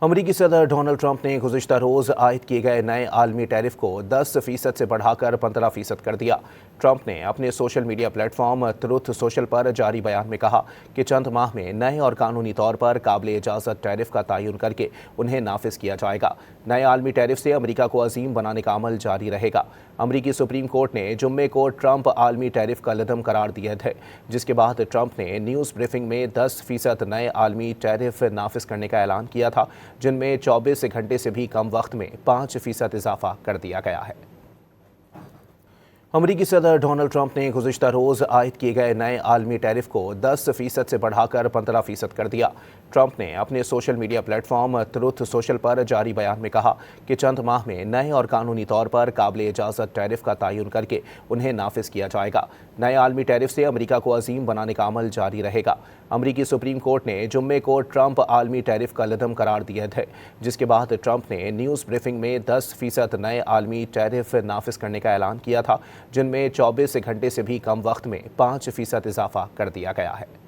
अमरीकी सदर Donald Trump ने गुज़िश्ता रोज़ आयद किए गए नए आलमी टैरिफ को 10% से बढ़ाकर 15% कर दिया। ट्रंप ने अपने social media platform truth social पर जारी बयान में कहा कि चंद माह में नए और कानूनी तौर पर काबिल इजाज़त टैरिफ का तयन करके उन्हें नाफिज किया जाएगा। नए आलमी टैरिफ से अमरीका को अजीम बनाने का अमल जारी रहेगा। अमरीकी सुप्रीम कोर्ट ने जुम्मे को ट्रंप आलमी टैरिफ का लदम करार दिए थे, जिसके बाद ट्रंप ने न्यूज़ ब्रीफिंग में 10% नए आलमी टैरिफ नाफिज करने का ऐलान किया था, जिनमें 24 घंटे से भी कम वक्त में 5% इजाफा कर दिया गया है। अमरीकी सदर डोनाल्ड ट्रंप ने गुज़िश्ता रोज़ आयद किए गए नए आलमी टैरिफ को 10% से बढ़ाकर 15% कर दिया। ट्रंप ने अपने social media platform truth social पर जारी बयान में कहा कि चंद माह में नए और कानूनी तौर पर काबिल इजाज़त टैरिफ का तयन करके उन्हें नाफिज किया जाएगा। नए आलमी टैरिफ से अमरीका को अजीम बनाने का अमल जारी रहेगा। अमरीकी सुप्रीम कोर्ट ने जुम्मे को ट्रंप आलमी टैरिफ का लदम करार दिए थे, जिसके बाद ट्रंप ने न्यूज़ ब्रीफिंग में 10% नए आलमी टैरिफ नाफिज करने का ऐलान किया था, जिनमें 24 घंटे से भी कम वक्त में 5% इजाफा कर दिया गया है।